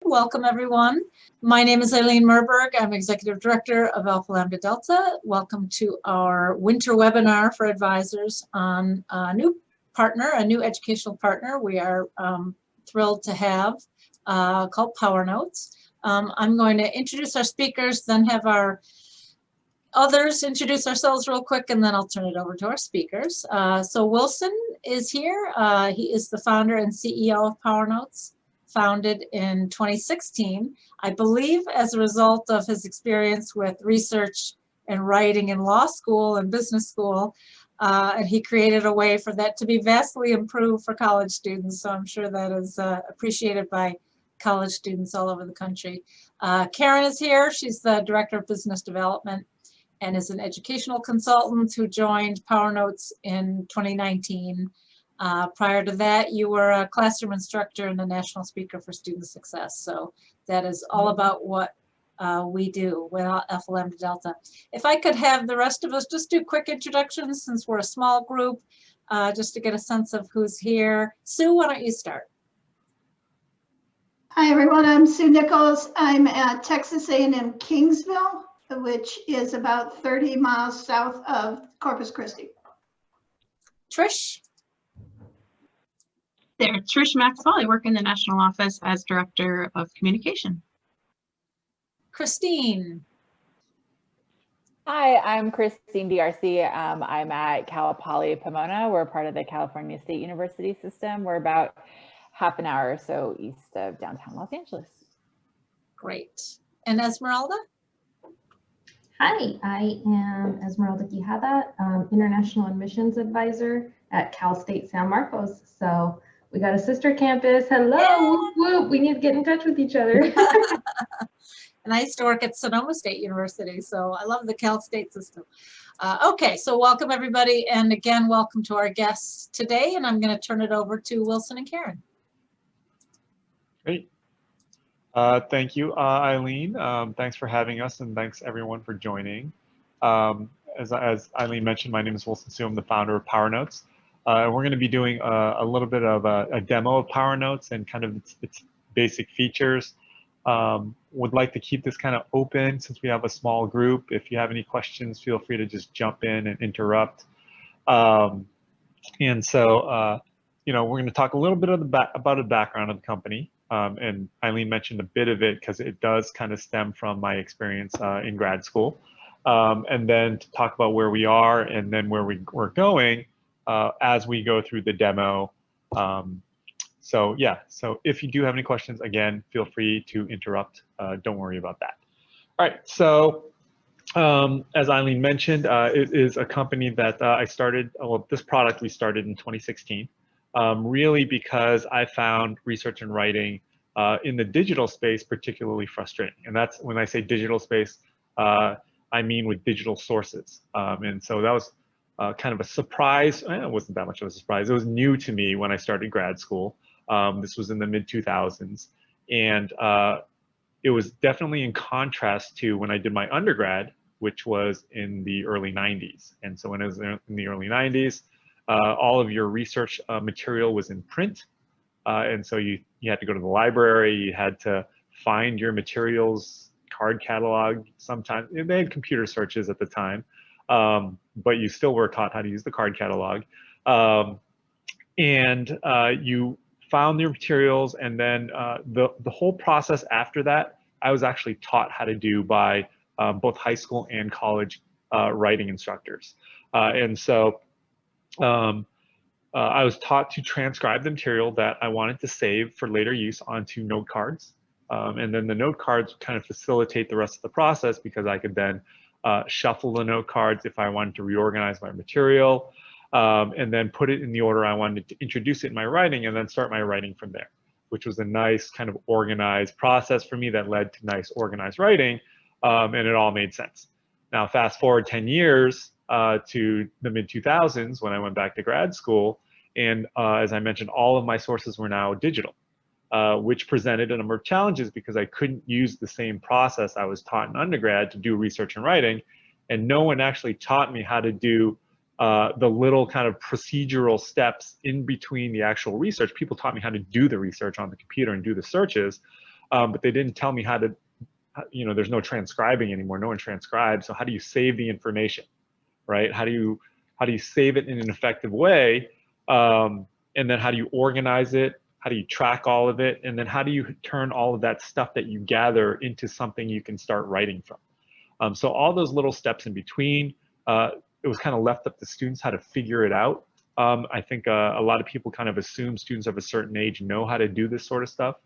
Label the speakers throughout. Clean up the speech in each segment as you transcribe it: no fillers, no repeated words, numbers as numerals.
Speaker 1: Welcome, everyone. My name is Eileen Merberg. I'm Executive Director of Alpha Lambda Delta. Welcome to our winter webinar for advisors on a new partner, a new educational partner we are thrilled to have called PowerNotes. I'm going to introduce our speakers, then have our others introduce ourselves real quick, and then I'll turn it over to our speakers. So Wilson is here. He is the founder and CEO of PowerNotes, founded in 2016, I believe as a result of his experience with research and writing in law school and business school. And he created a way for that to be vastly improved for college students. So I'm sure that is appreciated by college students all over the country. Karen is here. She's the Director of Business Development and is an educational consultant who joined PowerNotes in 2019. Prior to that, you were a classroom instructor and a national speaker for student success. So that is all about what we do with Alpha Lambda Delta. If I could have the rest of us just do quick introductions since we're a small group, just to get a sense of who's here. Sue, why don't you start?
Speaker 2: Hi, everyone. I'm Sue Nichols. I'm at Texas A&M Kingsville, which is about 30 miles south of Corpus Christi.
Speaker 1: Trish?
Speaker 3: There, Trish Maxwell. I work in the national office as Director of Communication.
Speaker 1: Christine?
Speaker 4: Hi, I'm Christine DRC. I'm at Cal Poly Pomona. We're part of the California State University system. We're about half an hour or so east of downtown Los Angeles.
Speaker 1: Great. And Esmeralda?
Speaker 5: Hi, I am Esmeralda Quijada, International Admissions Advisor at Cal State San Marcos. So we got a sister campus. Hello, whoop, whoop. We need to get in touch with each other.
Speaker 1: And I used to work at Sonoma State University, so I love the Cal State system. Okay, so welcome everybody. And again, welcome to our guests today. And I'm going to turn it over to Wilson and Karen.
Speaker 6: Great. Thank you, Eileen. Thanks for having us, and thanks everyone for joining. As Eileen mentioned, my name is Wilson Sue. I'm the founder of PowerNotes. We're going to be doing a little bit of a demo of PowerNotes and kind of its basic features. Would like to keep this kind of open since we have a small group. If you have any questions, feel free to just jump in and interrupt. And so, you know, we're going to talk a little bit of about the background of the company. And Eileen mentioned a bit of it because it does kind of stem from my experience in grad school. And then to talk about where we are and then where we're going as we go through the demo. So yeah, so if you do have any questions, again, feel free to interrupt. Don't worry about that. All right, so as Eileen mentioned, it is a company that I started, well, this product we started in 2016. Really because I found research and writing in the digital space particularly frustrating. And that's when I say digital space, I mean with digital sources. And so that was kind of a surprise. It wasn't that much of a surprise. It was new to me when I started grad school. This was in the mid-2000s. And it was definitely in contrast to when I did my undergrad, which was in the early 90s. And so when it was in the early 90s, all of your research material was in print. And so you had to go to the library, you had to find your materials, card catalog, sometimes, they had computer searches at the time, but you still were taught how to use the card catalog. And you found your materials, and then the whole process after that, I was actually taught how to do by both high school and college writing instructors. And so I was taught to transcribe the material that I wanted to save for later use onto note cards. And then the note cards kind of facilitate the rest of the process because I could then shuffle the note cards if I wanted to reorganize my material, and then put it in the order I wanted to introduce it in my writing and then start my writing from there, which was a nice kind of organized process for me that led to nice organized writing, and it all made sense. Now, fast forward 10 years, to the mid-2000s when I went back to grad school. And as I mentioned, all of my sources were now digital, which presented a number of challenges because I couldn't use the same process I was taught in undergrad to do research and writing. And no one actually taught me how to do the little kind of procedural steps in between the actual research. People taught me how to do the research on the computer and do the searches. but they didn't tell me how to, you know, there's no transcribing anymore. No one transcribes. So how do you save the information, right? How do you save it in an effective way? And then how do you organize it? How do you track all of it? And then how do you turn all of that stuff that you gather into something you can start writing from? So all those little steps in between, it was kind of left up to students how to figure it out. I think a lot of people kind of assume students of a certain age know how to do this sort of stuff.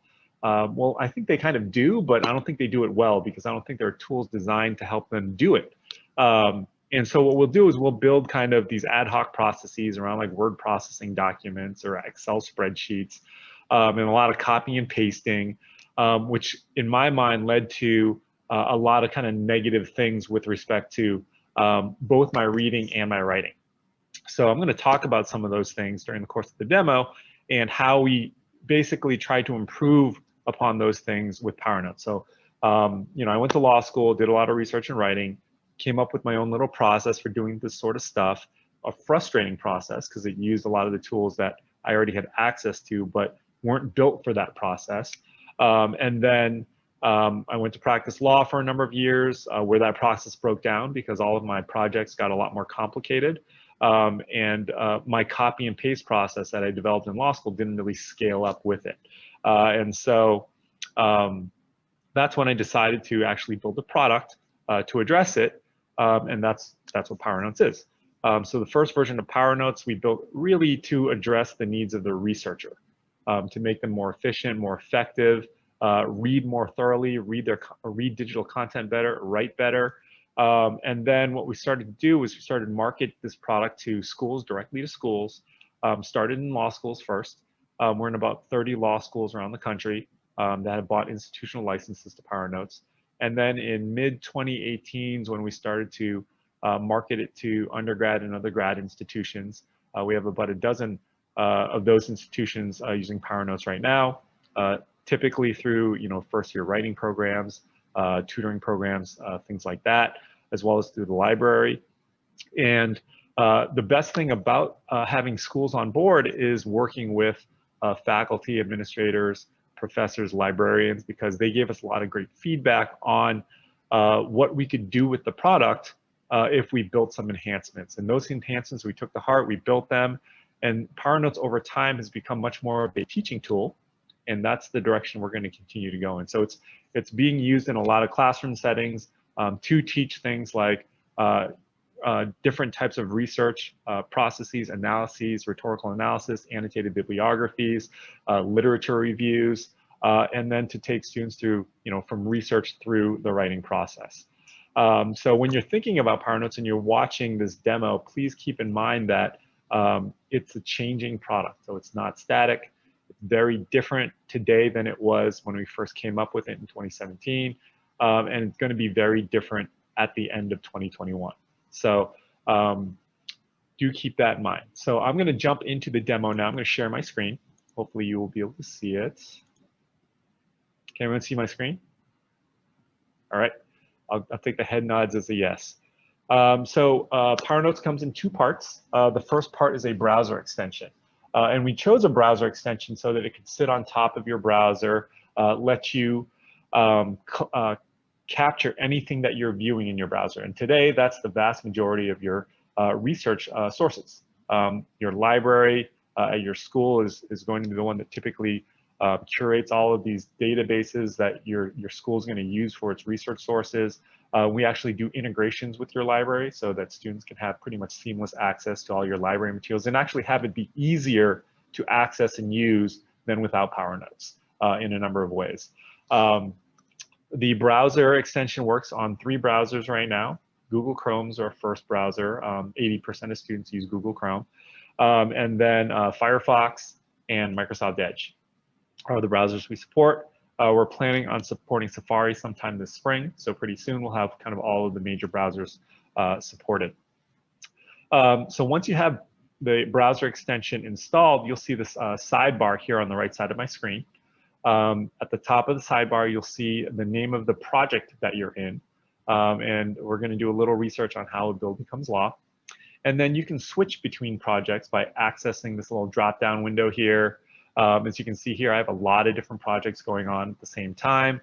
Speaker 6: Well, I think they kind of do, but I don't think they do it well because I don't think there are tools designed to help them do it. And so what we'll do is we'll build kind of these ad hoc processes around like word processing documents or Excel spreadsheets, and a lot of copy and pasting, which in my mind led to a lot of kind of negative things with respect to both my reading and my writing. So I'm going to talk about some of those things during the course of the demo and how we basically try to improve upon those things with PowerNotes. So, you know, I went to law school, did a lot of research and writing, came up with my own little process for doing this sort of stuff, a frustrating process because it used a lot of the tools that I already had access to, but weren't built for that process. And then I went to practice law for a number of years where that process broke down because all of my projects got a lot more complicated. And my copy and paste process that I developed in law school didn't really scale up with it. And so that's when I decided to actually build a product to address it. And that's what PowerNotes is. So the first version of PowerNotes we built really to address the needs of the researcher, to make them more efficient, more effective, read more thoroughly, read digital content better, write better. And then what we started to do was we started to market this product to schools, directly to schools, started in law schools first. We're in about 30 law schools around the country that have bought institutional licenses to PowerNotes. And then in mid-2018 is when we started to market it to undergrad and other grad institutions. We have about a dozen of those institutions using PowerNotes right now, typically through, you know, first-year writing programs, tutoring programs, things like that, as well as through the library. And the best thing about having schools on board is working with faculty, administrators, professors, librarians, because they gave us a lot of great feedback on what we could do with the product if we built some enhancements. And those enhancements we took to heart, we built them, and PowerNotes over time has become much more of a teaching tool, and that's the direction we're going to continue to go in. So it's being used in a lot of classroom settings to teach things like different types of research processes, analyses, rhetorical analysis, annotated bibliographies, literature reviews, and then to take students through, you know, from research through the writing process. So when you're thinking about PowerNotes and you're watching this demo, please keep in mind that it's a changing product. So it's not static. It's very different today than it was when we first came up with it in 2017. And it's going to be very different at the end of 2021. So do keep that in mind. So I'm going to jump into the demo now. I'm going to share my screen. Hopefully you will be able to see it. Can everyone see my screen? All right. I'll take the head nods as a yes. So PowerNotes comes in two parts. The first part is a browser extension. And we chose a browser extension so that it could sit on top of your browser, let you capture anything that you're viewing in your browser. And today, that's the vast majority of your research sources. Your library at your school is going to be the one that typically curates all of these databases that your school is going to use for its research sources. We actually do integrations with your library so that students can have pretty much seamless access to all your library materials and actually have it be easier to access and use than without PowerNotes in a number of ways. The browser extension works on 3 browsers right now. Google Chrome's our first browser. 80% of students use Google Chrome. And then Firefox and Microsoft Edge are the browsers we support. We're planning on supporting Safari sometime this spring. So pretty soon we'll have kind of all of the major browsers supported. So once you have the browser extension installed, you'll see this sidebar here on the right side of my screen. At the top of the sidebar, you'll see the name of the project that you're in. And we're going to do a little research on how a bill becomes law. And then you can switch between projects by accessing this little drop-down window here. As you can see here, I have a lot of different projects going on at the same time.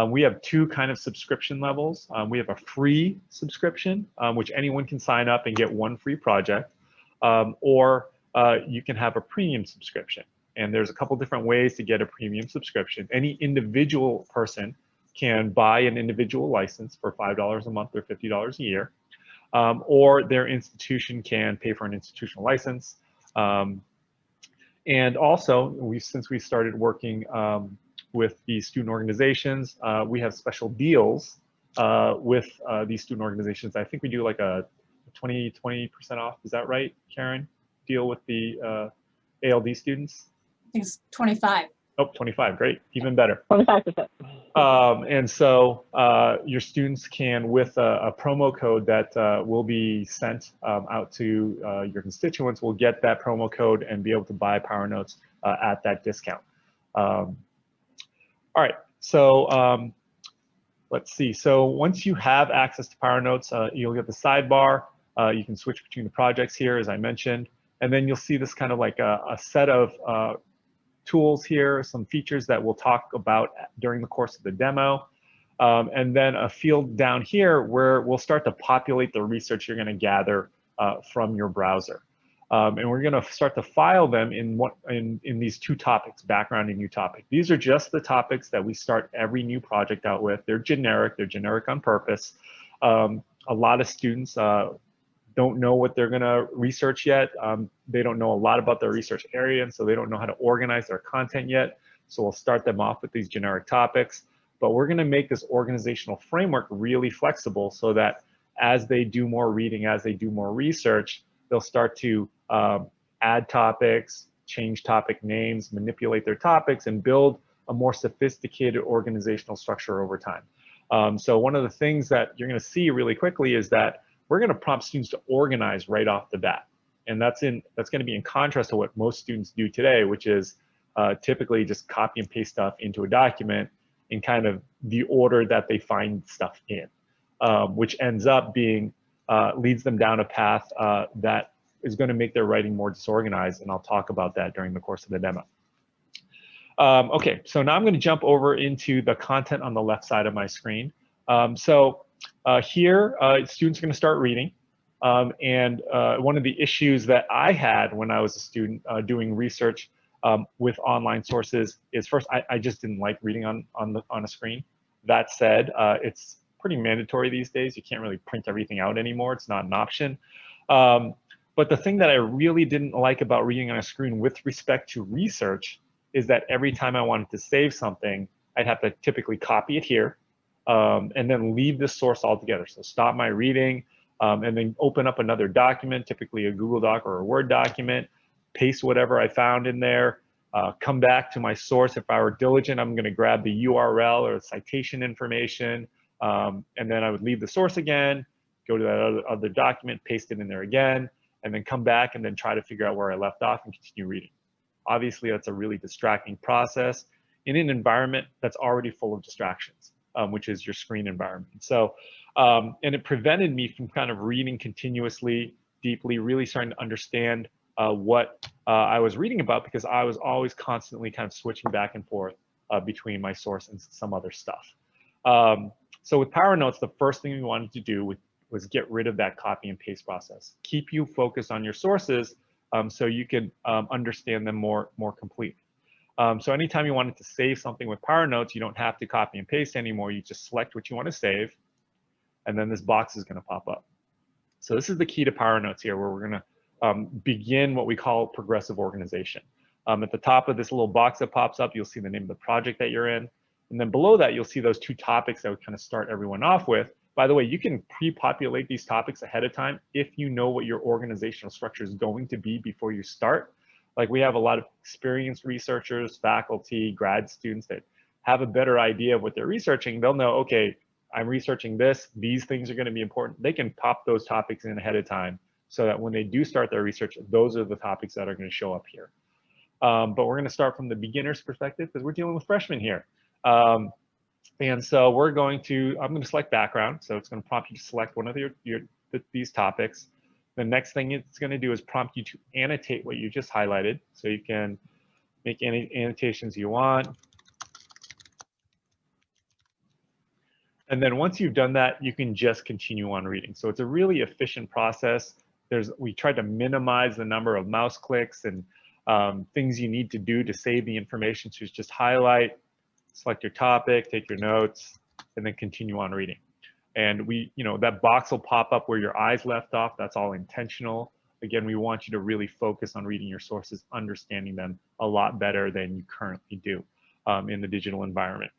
Speaker 6: We have two kind of subscription levels. We have a free subscription, which anyone can sign up and get one free project, or you can have a premium subscription. And there's a couple different ways to get a premium subscription. Any individual person can buy an individual license for $5 a month or $50 a year, or their institution can pay for an institutional license. And also, since we started working with the student organizations, we have special deals with these student organizations. I think we do like a 20% off. Is that right, Karen? Deal with the ALD students?
Speaker 1: I think it's 25.
Speaker 6: Oh, 25, great, even better.
Speaker 4: 25%.
Speaker 6: And so your students can, with a promo code that will be sent out to your constituents, will get that promo code and be able to buy PowerNotes at that discount. All right, so let's see. So once you have access to PowerNotes, you'll get the sidebar. You can switch between the projects here, as I mentioned, and then you'll see this kind of like a set of tools here, some features that we'll talk about during the course of the demo, and then a field down here where we'll start to populate the research you're going to gather from your browser. And we're going to start to file them in these two topics, background and new topic. These are just the topics that we start every new project out with. They're generic on purpose. A lot of students don't know what they're going to research yet. They don't know a lot about their research area, and so they don't know how to organize their content yet. So we'll start them off with these generic topics, but we're going to make this organizational framework really flexible so that as they do more reading, as they do more research, they'll start to add topics, change topic names, manipulate their topics, and build a more sophisticated organizational structure over time. So one of the things that you're going to see really quickly is that we're going to prompt students to organize right off the bat. And that's going to be in contrast to what most students do today, which is typically just copy and paste stuff into a document in kind of the order that they find stuff in, which ends up being, leads them down a path that is going to make their writing more disorganized. And I'll talk about that during the course of the demo. Okay, so now I'm going to jump over into the content on the left side of my screen. Here, students are going to start reading. And one of the issues that I had when I was a student doing research with online sources is, first, I just didn't like reading on a screen. That said, it's pretty mandatory these days. You can't really print everything out anymore. It's not an option. But the thing that I really didn't like about reading on a screen with respect to research is that every time I wanted to save something, I'd have to typically copy it here. And then leave this source altogether. So stop my reading and then open up another document, typically a Google Doc or a Word document, paste whatever I found in there, come back to my source. If I were diligent, I'm going to grab the URL or the citation information, and then I would leave the source again, go to that other document, paste it in there again, and then come back and then try to figure out where I left off and continue reading. Obviously, that's a really distracting process in an environment that's already full of distractions. Which is your screen environment. So, and it prevented me from kind of reading continuously, deeply, really starting to understand what I was reading about, because I was always constantly kind of switching back and forth between my source and some other stuff. So with PowerNotes, the first thing we wanted to do was get rid of that copy and paste process. Keep you focused on your sources so you can understand them more completely. So anytime you wanted to save something with PowerNotes, you don't have to copy and paste anymore. You just select what you want to save, and then this box is going to pop up. So this is the key to PowerNotes here, where we're going to begin what we call progressive organization. At the top of this little box that pops up, you'll see the name of the project that you're in. And then below that, you'll see those two topics that would kind of start everyone off with. By the way, you can pre-populate these topics ahead of time if you know what your organizational structure is going to be before you start. Like, we have a lot of experienced researchers, faculty, grad students that have a better idea of what they're researching. They'll know, okay, I'm researching this, these things are going to be important. They can pop those topics in ahead of time so that when they do start their research, those are the topics that are going to show up here. But we're going to start from the beginner's perspective because we're dealing with freshmen here. And so I'm going to select background. So it's going to prompt you to select one of these topics. The next thing it's going to do is prompt you to annotate what you just highlighted. So you can make any annotations you want. And then once you've done that, you can just continue on reading. So it's a really efficient process. We tried to minimize the number of mouse clicks and things you need to do to save the information. So just highlight, select your topic, take your notes, and then continue on reading. And that box will pop up where your eyes left off. That's all intentional. Again, we want you to really focus on reading your sources, understanding them a lot better than you currently do in the digital environment.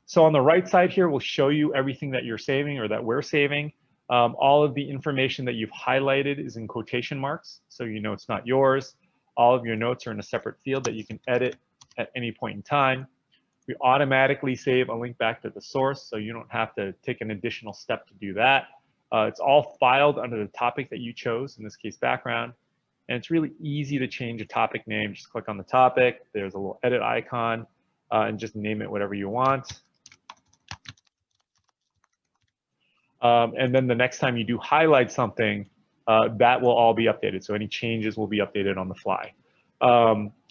Speaker 6: So on the right side here, we'll show you everything that you're saving or that we're saving. All of the information that you've highlighted is in quotation marks, so you know it's not yours. All of your notes are in a separate field that you can edit at any point in time. We automatically save a link back to the source, so you don't have to take an additional step to do that. It's all filed under the topic that you chose, in this case, background. And it's really easy to change a topic name. Just click on the topic. There's a little edit icon and just name it whatever you want. And then the next time you do highlight something, that will all be updated. So any changes will be updated on the fly.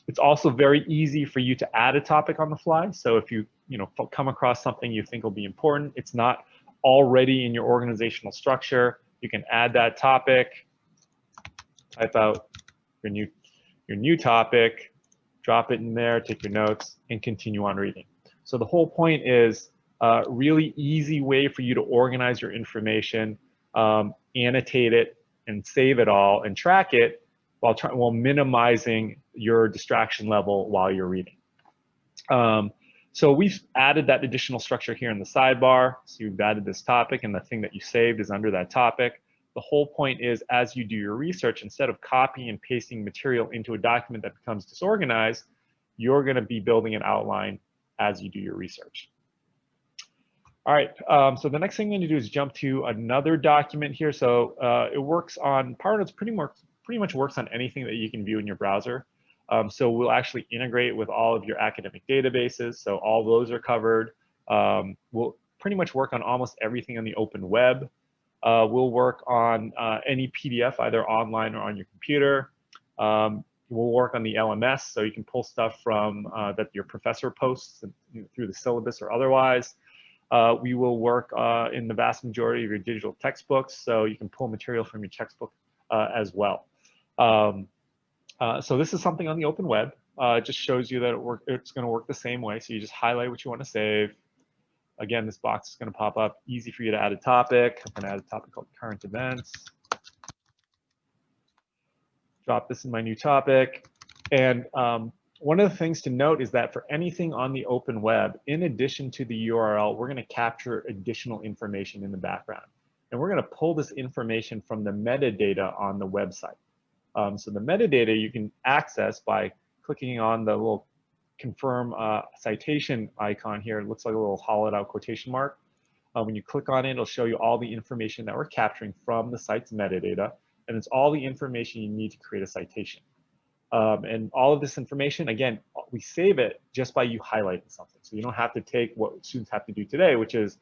Speaker 6: It's also very easy for you to add a topic on the fly. So if you come across something you think will be important, it's not already in your organizational structure, you can add that topic, type out your new topic, drop it in there, take your notes, and continue on reading. So the whole point is a really easy way for you to organize your information, annotate it, and save it all, and track it while minimizing your distraction level while you're reading. So we've added that additional structure here in the sidebar. So you've added this topic, and the thing that you saved is under that topic. The whole point is, as you do your research, instead of copying and pasting material into a document that becomes disorganized, you're going to be building an outline as you do your research. All right, so the next thing I'm going to do is jump to another document here. So it works on, PowerNotes pretty much works on anything that you can view in your browser. So we'll actually integrate with all of your academic databases. So all those are covered. We'll pretty much work on almost everything on the open web. We'll work on any PDF, either online or on your computer. We'll work on the LMS, so you can pull stuff from that your professor posts through the syllabus or otherwise. We will work in the vast majority of your digital textbooks, so you can pull material from your textbook as well. So this is something on the open web. It just shows you that it's going to work the same way. So you just highlight what you want to save. Again, this box is going to pop up. Easy for you to add a topic. I'm going to add a topic called current events. Drop this in my new topic. And one of the things to note is that for anything on the open web, in addition to the URL, we're going to capture additional information in the background. And we're going to pull this information from the metadata on the website. So the metadata you can access by clicking on the little confirm citation icon here. It looks like a little hollowed out quotation mark. When you click on it, it'll show you all the information that we're capturing from the site's metadata. And it's all the information you need to create a citation. And all of this information, again, we save it just by you highlighting something. So you don't have to take what students have to do today, which is,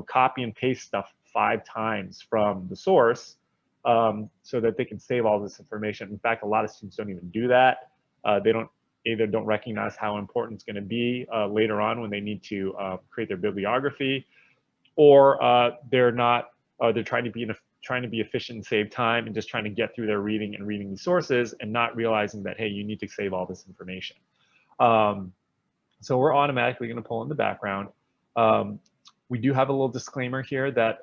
Speaker 6: copy and paste stuff 5 times from the source so that they can save all this information. In fact, a lot of students don't even do that. They don't recognize how important it's going to be later on when they need to create their bibliography, or they're trying to be efficient and save time and just trying to get through their reading and reading these sources and not realizing that, hey, you need to save all this information. So we're automatically going to pull in the background. We do have a little disclaimer here that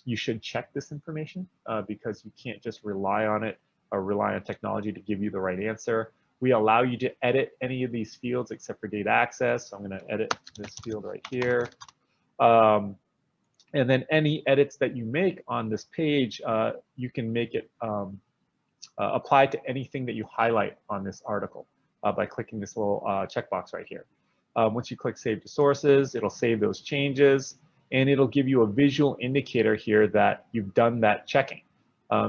Speaker 6: you should check this information because you can't just rely on it or rely on technology to give you the right answer. We allow you to edit any of these fields except for data access. So I'm going to edit this field right here. And then any edits that you make on this page, you can make it apply to anything that you highlight on this article by clicking this little checkbox right here. Once you click Save to Sources, it'll save those changes, and it'll give you a visual indicator here that you've done that checking.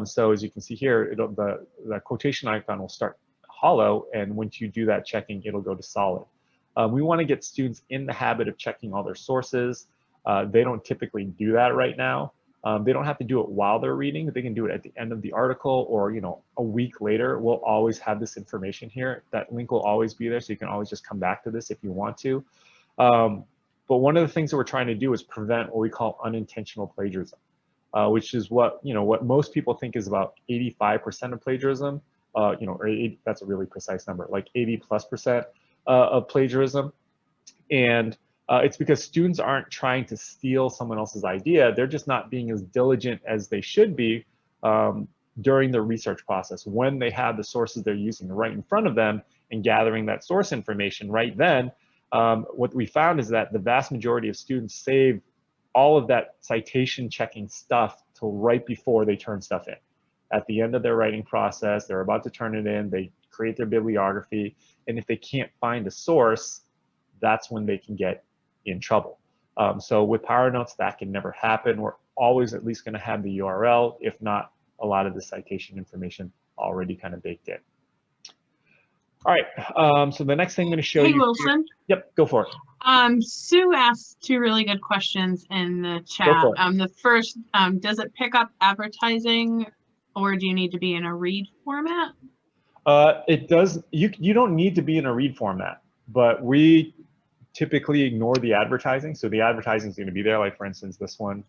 Speaker 6: So as you can see here, the quotation icon will start hollow, and once you do that checking, it'll go to solid. We want to get students in the habit of checking all their sources. They don't typically do that right now. They don't have to do it while they're reading. They can do it at the end of the article, or a week later. We'll always have this information here. That link will always be there, so you can always just come back to this if you want to. But one of the things that we're trying to do is prevent what we call unintentional plagiarism, which is what most people think is about 85% of plagiarism. Or 80, that's a really precise number, like 80+% of plagiarism. And it's because students aren't trying to steal someone else's idea. They're just not being as diligent as they should be during the research process, when they have the sources they're using right in front of them and gathering that source information right then. What we found is that the vast majority of students save all of that citation checking stuff till right before they turn stuff in. At the end of their writing process, they're about to turn it in, they create their bibliography, and if they can't find a source, that's when they can get in trouble. So with PowerNotes, that can never happen. We're always at least going to have the URL, if not a lot of the citation information already kind of baked in. All right, so the next thing I'm going to show you.
Speaker 3: Hey, Wilson.
Speaker 6: Here, yep, go for it.
Speaker 3: Sue asked two really good questions in the chat. The first, does it pick up advertising, or do you need to be in a read format?
Speaker 6: It does. You don't need to be in a read format, but we typically ignore the advertising. So the advertising is going to be there. Like for instance, this one,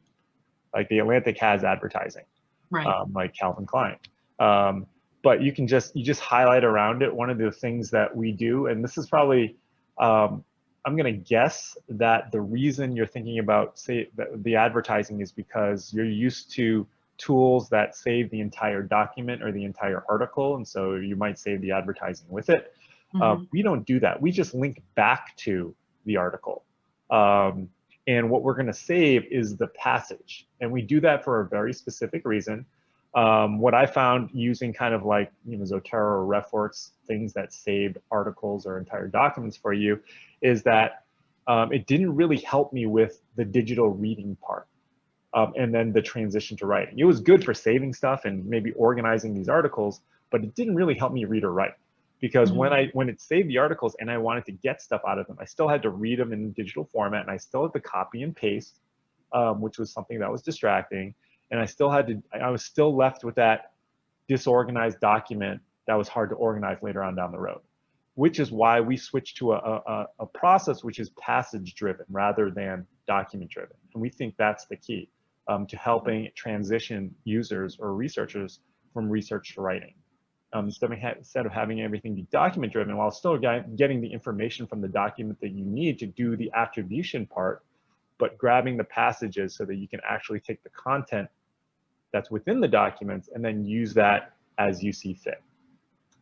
Speaker 6: like the Atlantic has advertising,
Speaker 3: right?
Speaker 6: Like Calvin Klein. But you just highlight around it. One of the things that we do, and this is probably, I'm going to guess that the reason you're thinking about, say, the advertising is because you're used to tools that save the entire document or the entire article, and so you might save the advertising with it. We don't do that. We just link back to the article. And what we're going to save is the passage. And we do that for a very specific reason. What I found using kind of like Zotero or RefWorks, things that saved articles or entire documents for you, is that it didn't really help me with the digital reading part. And then the transition to writing. It was good for saving stuff and maybe organizing these articles, but it didn't really help me read or write. Because when it saved the articles and I wanted to get stuff out of them, I still had to read them in digital format, and I still had to copy and paste, which was something that was distracting. And I was still left with that disorganized document that was hard to organize later on down the road, which is why we switched to a process which is passage driven rather than document driven. And we think that's the key to helping transition users or researchers from research to writing. Instead of having everything be document driven, while still getting the information from the document that you need to do the attribution part, but grabbing the passages so that you can actually take the content that's within the documents and then use that as you see fit.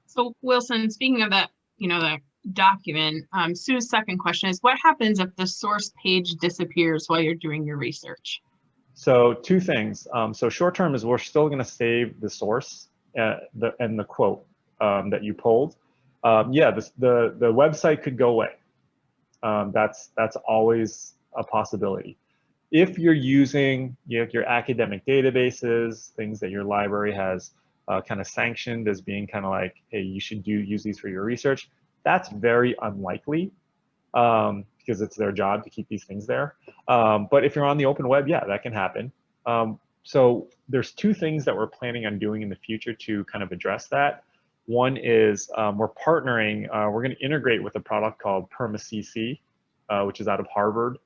Speaker 3: So Wilson, speaking of that, the document, Sue's second question is, what happens if the source page disappears while you're doing your research?
Speaker 6: So two things. So short term is we're still going to save the source and the quote that you pulled. Yeah, the website could go away. That's always a possibility. If you're using your academic databases, things that your library has kind of sanctioned as being kind of like, hey, you should use these for your research, that's very unlikely because it's their job to keep these things there. But if you're on the open web, yeah, that can happen. So there's two things that we're planning on doing in the future to kind of address that. One is we're partnering, we're going to integrate with a product called PermaCC, which is out of Harvard.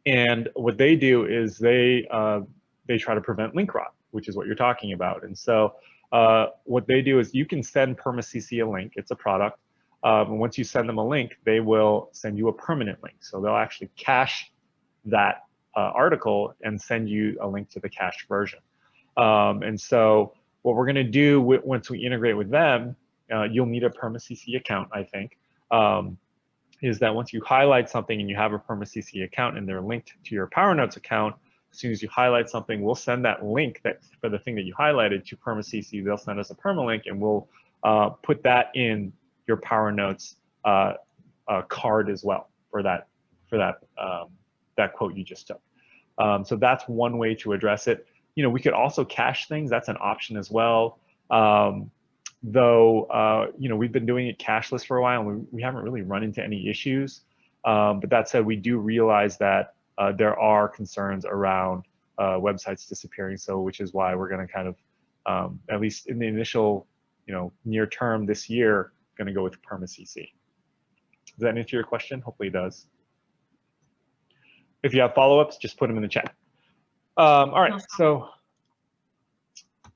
Speaker 6: And what they do is they try to prevent link rot, which is what you're talking about. And so what they do is you can send PermaCC a link. It's a product. And once you send them a link, they will send you a permanent link. So they'll actually cache that article and send you a link to the cached version. And so what we're going to do once we integrate with them, you'll need a PermaCC account, I think, is that once you highlight something and you have a PermaCC account and they're linked to your PowerNotes account, as soon as you highlight something, we'll send that link for the thing that you highlighted to PermaCC. They'll send us a permalink, and we'll put that in your PowerNotes card as well for that quote you just took. So that's one way to address it. We could also cache things. That's an option as well. Though, we've been doing it cashless for a while, and we haven't really run into any issues. But that said, we do realize that there are concerns around websites disappearing. So which is why we're going to kind of, at least in the initial, near term this year, going to go with PermaCC. Does that answer your question? Hopefully it does. If you have follow-ups, just put them in the chat. All right, so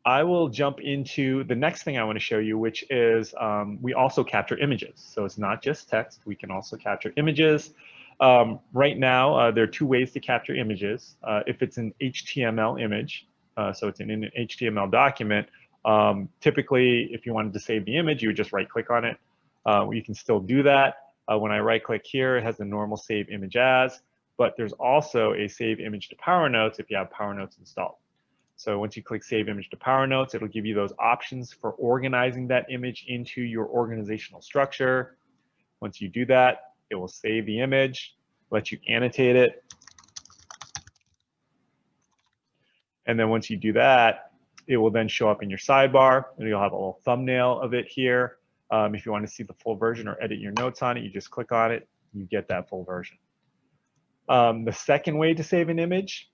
Speaker 6: I will jump into the next thing I want to show you, which is we also capture images. So it's not just text, we can also capture images. Right now, there are two ways to capture images. If it's an HTML image, so it's in an HTML document, typically if you wanted to save the image, you would just right click on it. You can still do that. When I right click here, it has the normal save image as, but there's also a save image to PowerNotes if you have PowerNotes installed. So once you click Save Image to PowerNotes, it'll give you those options for organizing that image into your organizational structure. Once you do that, it will save the image, let you annotate it. And then once you do that, it will then show up in your sidebar, and you'll have a little thumbnail of it here. If you want to see the full version or edit your notes on it, you just click on it, you get that full version. The second way to save an image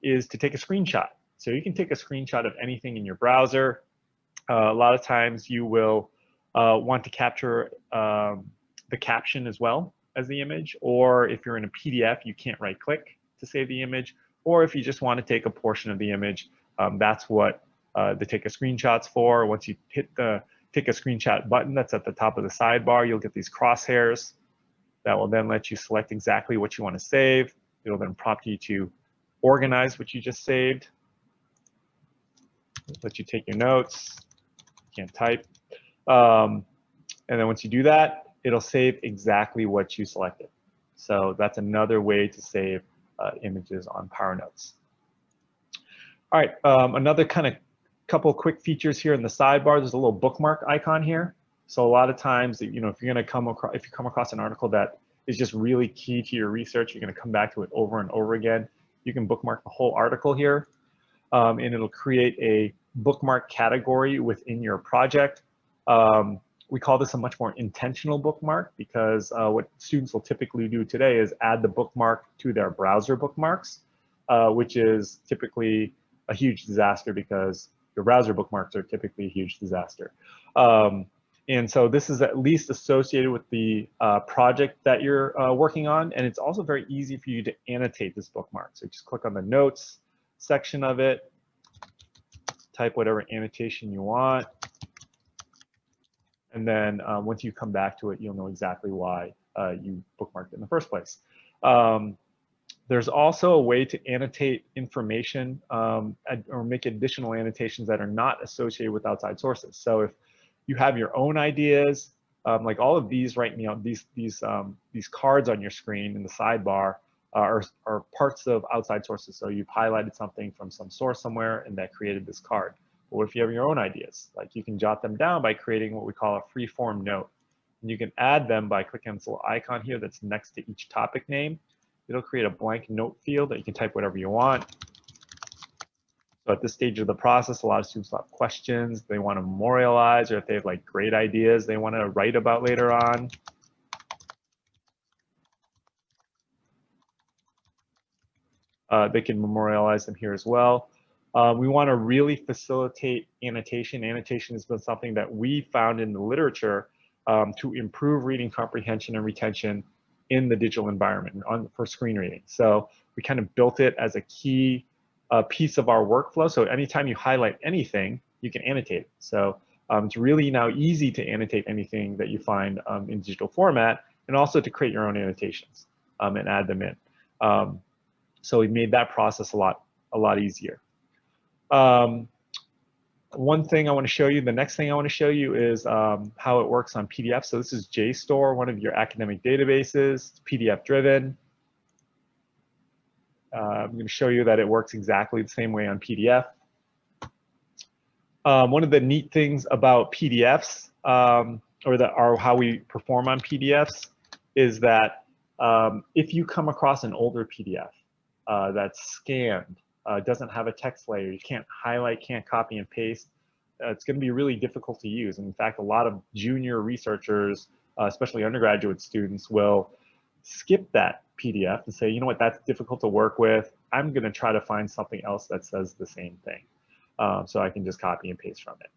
Speaker 6: is to take a screenshot. So you can take a screenshot of anything in your browser. A lot of times you will want to capture the caption as well as the image, or if you're in a PDF, you can't right click to save the image, or if you just want to take a portion of the image, that's what the take a screenshot's for. Once you hit the take a screenshot button that's at the top of the sidebar, you'll get these crosshairs that will then let you select exactly what you want to save. It'll then prompt you to organize what you just saved. Let you take your notes, can't type. And then once you do that, it'll save exactly what you selected. So that's another way to save images on PowerNotes. All right, another kind of couple quick features here in the sidebar. There's a little bookmark icon here. So a lot of times, if you're going to come across an article that is just really key to your research, you're going to come back to it over and over again. You can bookmark the whole article here. And it'll create a bookmark category within your project. We call this a much more intentional bookmark because what students will typically do today is add the bookmark to their browser bookmarks, which is typically a huge disaster because your browser bookmarks are typically a huge disaster. And so this is at least associated with the project that you're working on, and it's also very easy for you to annotate this bookmark. So just click on the notes section of it, type whatever annotation you want, and then once you come back to it, you'll know exactly why you bookmarked it in the first place. There's also a way to annotate information or make additional annotations that are not associated with outside sources. So if you have your own ideas, like all of these right now, these cards on your screen in the sidebar are parts of outside sources. So you've highlighted something from some source somewhere and that created this card. But what if you have your own ideas? Like you can jot them down by creating what we call a free form note. And you can add them by clicking on this little icon here that's next to each topic name. It'll create a blank note field that you can type whatever you want. So at this stage of the process, a lot of students will have questions they want to memorialize, or if they have like great ideas they want to write about later on. They can memorialize them here as well. We want to really facilitate annotation. Annotation has been something that we found in the literature to improve reading comprehension and retention in the digital environment for screen reading. So we kind of built it as a key piece of our workflow. So anytime you highlight anything, you can annotate it. So it's really now easy to annotate anything that you find in digital format, and also to create your own annotations and add them in. So we made that process a lot easier. One thing I want to show you, the next thing I want to show you is how it works on PDF. So this is JSTOR, one of your academic databases. It's PDF driven. I'm going to show you that it works exactly the same way on PDF. One of the neat things about PDFs, or how we perform on PDFs, is that if you come across an older PDF that's scanned, doesn't have a text layer, you can't highlight, can't copy and paste, it's going to be really difficult to use. And in fact, a lot of junior researchers, especially undergraduate students, will skip that PDF and say, you know what, that's difficult to work with. I'm going to try to find something else that says the same thing. So I can just copy and paste from it.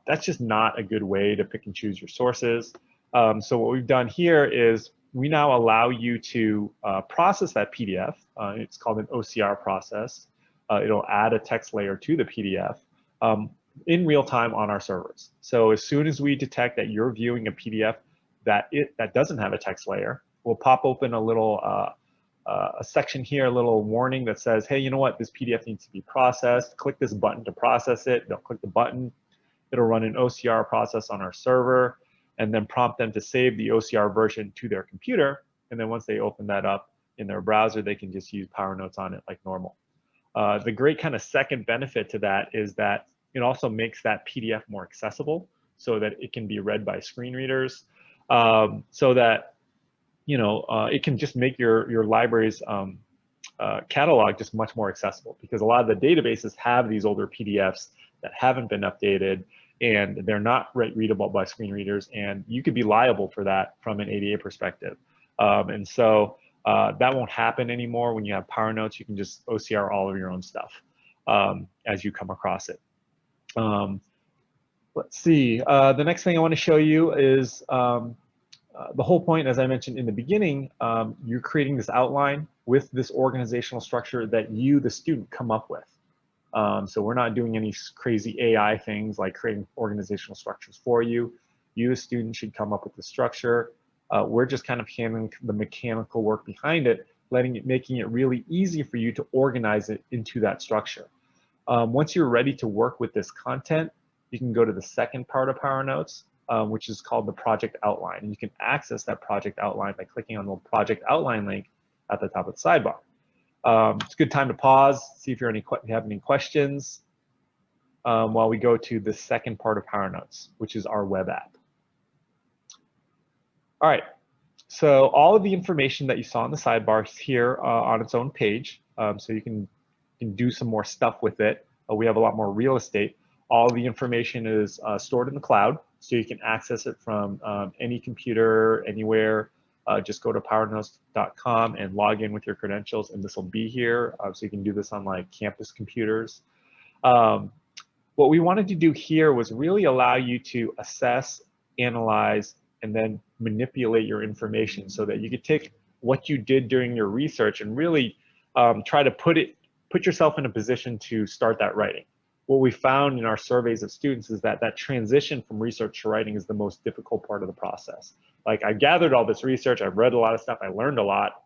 Speaker 6: That's just not a good way to pick and choose your sources. So what we've done here is we now allow you to process that PDF. It's called an OCR process. It'll add a text layer to the PDF in real time on our servers. So as soon as we detect that you're viewing a PDF that doesn't have a text layer, we'll pop open a little a section here, a little warning that says, hey, you know what, this PDF needs to be processed. Click this button to process it. They'll click the button. It'll run an OCR process on our server and then prompt them to save the OCR version to their computer. And then once they open that up in their browser, they can just use PowerNotes on it like normal. The great kind of second benefit to that is that it also makes that PDF more accessible so that it can be read by screen readers, so that it can just make your library's catalog just much more accessible, because a lot of the databases have these older PDFs that haven't been updated and they're not readable by screen readers, and you could be liable for that from an ADA perspective. And so that won't happen anymore. When you have PowerNotes, you can just OCR all of your own stuff as you come across it. Let's see, the next thing I want to show you is the whole point, as I mentioned in the beginning, you're creating this outline with this organizational structure that you, the student, come up with. So we're not doing any crazy AI things like creating organizational structures for you. You, the student, should come up with the structure. We're just kind of handling the mechanical work behind it, making it really easy for you to organize it into that structure. Once you're ready to work with this content, you can go to the second part of PowerNotes, which is called the project outline. And you can access that project outline by clicking on the project outline link at the top of the sidebar. It's a good time to pause, see if you have any questions while we go to the second part of PowerNotes, which is our web app. All right, so all of the information that you saw in the sidebar is here on its own page, so you can do some more stuff with it. We have a lot more real estate. All of the information is stored in the cloud, so you can access it from any computer, anywhere. Just go to powernotes.com and log in with your credentials, and this will be here. So you can do this on like campus computers. What we wanted to do here was really allow you to assess, analyze, and then manipulate your information so that you could take what you did during your research and really try to put yourself in a position to start that writing. What we found in our surveys of students is that that transition from research to writing is the most difficult part of the process. Like, I gathered all this research, I've read a lot of stuff, I learned a lot,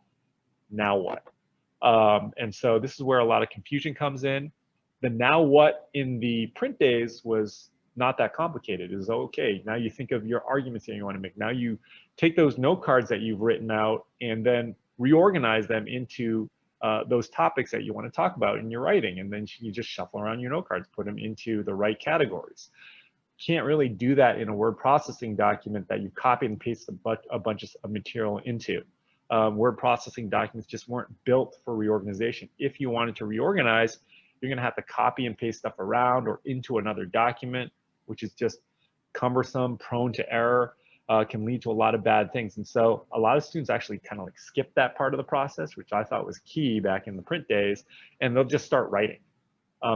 Speaker 6: now what? And so this is where a lot of confusion comes in. The now what in the print days was not that complicated. It was okay, now you think of your arguments that you want to make. Now you take those note cards that you've written out and then reorganize them into those topics that you want to talk about in your writing, and then you just shuffle around your note cards, put them into the right categories. Can't really do that in a word processing document that you copied and pasted a bunch of material into. Word processing documents just weren't built for reorganization. If you wanted to reorganize, you're going to have to copy and paste stuff around or into another document, which is just cumbersome, prone to error. Can lead to a lot of bad things. And so a lot of students actually kind of like skip that part of the process, which I thought was key back in the print days, and they'll just start writing.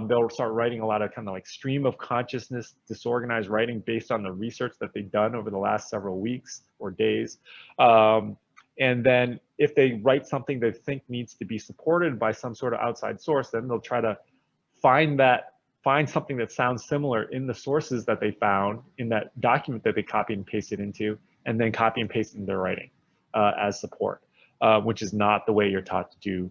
Speaker 6: They'll start writing a lot of kind of like stream of consciousness, disorganized writing based on the research that they've done over the last several weeks or days. And then if they write something they think needs to be supported by some sort of outside source, then they'll try to find something that sounds similar in the sources that they found in that document that they copy and pasted into, and then copy and paste in their writing as support, which is not the way you're taught to do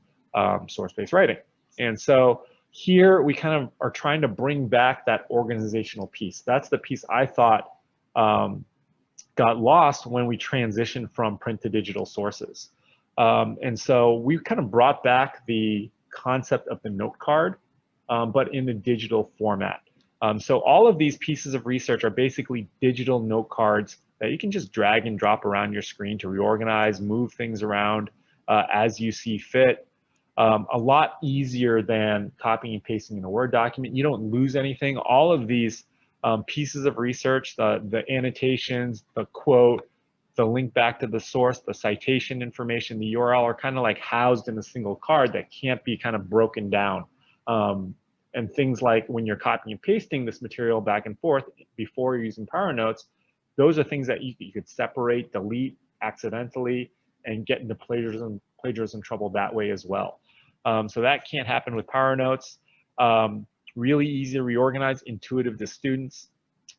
Speaker 6: source-based writing. And so here we kind of are trying to bring back that organizational piece. That's the piece I thought got lost when we transitioned from print to digital sources. And so we kind of brought back the concept of the note card, but in the digital format. So all of these pieces of research are basically digital note cards that you can just drag and drop around your screen to reorganize, move things around as you see fit. A lot easier than copying and pasting in a Word document. You don't lose anything. All of these pieces of research, the annotations, the quote, the link back to the source, the citation information, the URL are kind of like housed in a single card that can't be kind of broken down. And things like when you're copying and pasting this material back and forth before you're using PowerNotes, those are things that you could separate, delete accidentally, and get into plagiarism trouble that way as well. So that can't happen with PowerNotes. Really easy to reorganize, intuitive to students.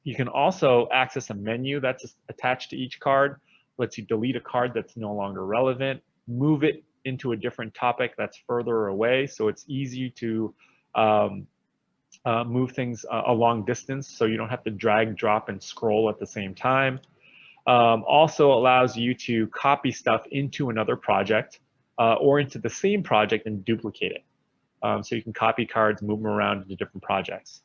Speaker 6: You can also access a menu that's attached to each card, lets you delete a card that's no longer relevant, move it into a different topic that's further away. So it's easy to move things a long distance, so you don't have to drag, drop, and scroll at the same time. Also allows you to copy stuff into another project or into the same project and duplicate it. So you can copy cards, move them around into different projects.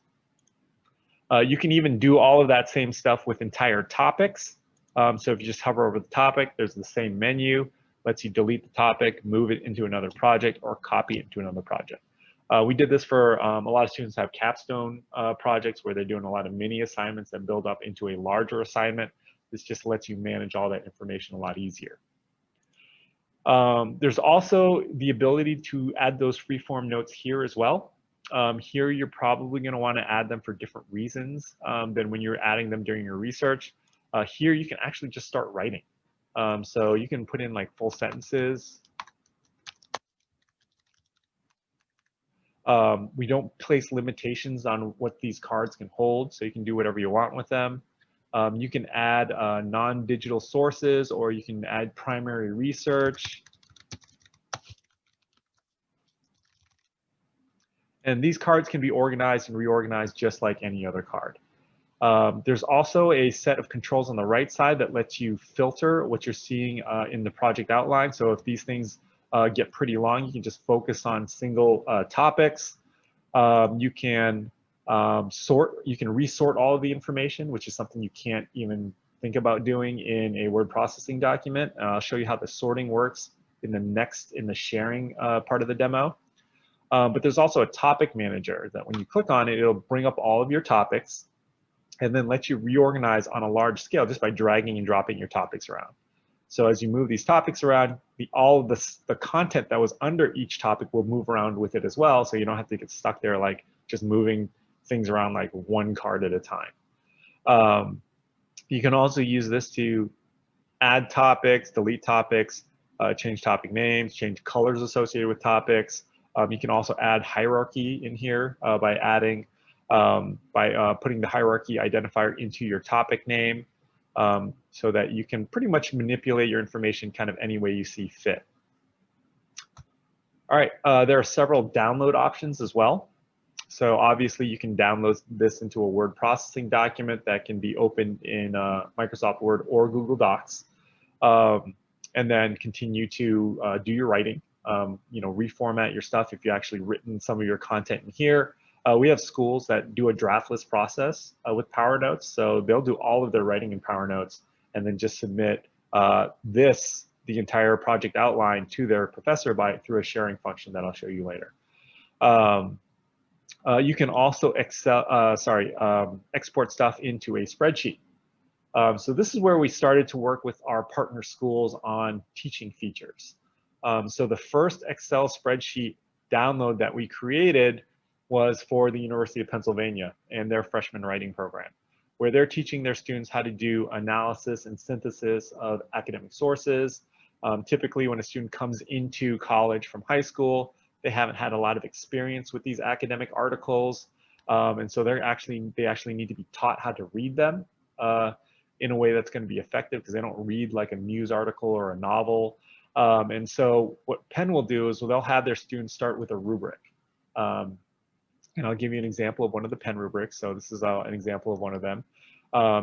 Speaker 6: You can even do all of that same stuff with entire topics. So if you just hover over the topic, there's the same menu, lets you delete the topic, move it into another project, or copy it into another project. We did this for a lot of students have capstone projects where they're doing a lot of mini assignments that build up into a larger assignment. This just lets you manage all that information a lot easier. There's also the ability to add those freeform notes here as well. Here you're probably going to want to add them for different reasons than when you're adding them during your research. Here you can actually just start writing. So you can put in like full sentences. We don't place limitations on what these cards can hold, so you can do whatever you want with them. You can add non-digital sources, or you can add primary research. And these cards can be organized and reorganized just like any other card. There's also a set of controls on the right side that lets you filter what you're seeing in the project outline. So if these things get pretty long, you can just focus on single topics. You can resort all of the information, which is something you can't even think about doing in a word processing document. I'll show you how the sorting works in the sharing part of the demo. But there's also a topic manager that when you click on it, it'll bring up all of your topics and then let you reorganize on a large scale just by dragging and dropping your topics around. So as you move these topics around, all of the content that was under each topic will move around with it as well, so you don't have to get stuck there like just moving things around like one card at a time. You can also use this to add topics, delete topics, change topic names, change colors associated with topics. You can also add hierarchy in here by adding, putting the hierarchy identifier into your topic name. So that you can pretty much manipulate your information kind of any way you see fit. All right, there are several download options as well. So obviously you can download this into a word processing document that can be opened in Microsoft Word or Google Docs, and then continue to do your writing. Reformat your stuff if you actually written some of your content in here. We have schools that do a draftless process with PowerNotes, so they'll do all of their writing in PowerNotes and then just submit the entire project outline to their professor through a sharing function that I'll show you later. You can also export stuff into a spreadsheet. So this is where we started to work with our partner schools on teaching features. So the first Excel spreadsheet download that we created was for the University of Pennsylvania and their freshman writing program, where they're teaching their students how to do analysis and synthesis of academic sources. Typically, when a student comes into college from high school, they haven't had a lot of experience with these academic articles, and so they actually need to be taught how to read them in a way that's going to be effective, because they don't read like a news article or a novel. And so what Penn will do is they'll have their students start with a rubric. And I'll give you an example of one of the Penn rubrics. So this is an example of one of them.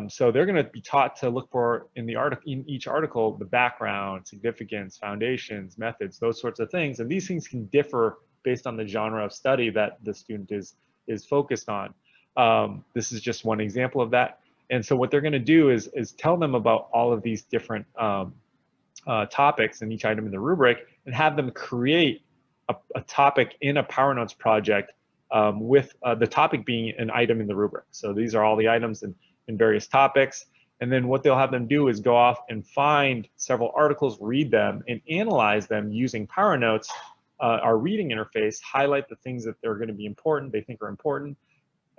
Speaker 6: So they're going to be taught to look for in each article the background, significance, foundations, methods, those sorts of things. And these things can differ based on the genre of study that the student is focused on. This is just one example of that. And so what they're going to do is tell them about all of these different topics in each item in the rubric, and have them create a topic in a PowerNotes project with the topic being an item in the rubric. So these are all the items in various topics, And then what they'll have them do is go off and find several articles, read them, and analyze them using PowerNotes, our reading interface, highlight the things that they're going to be important, they think are important,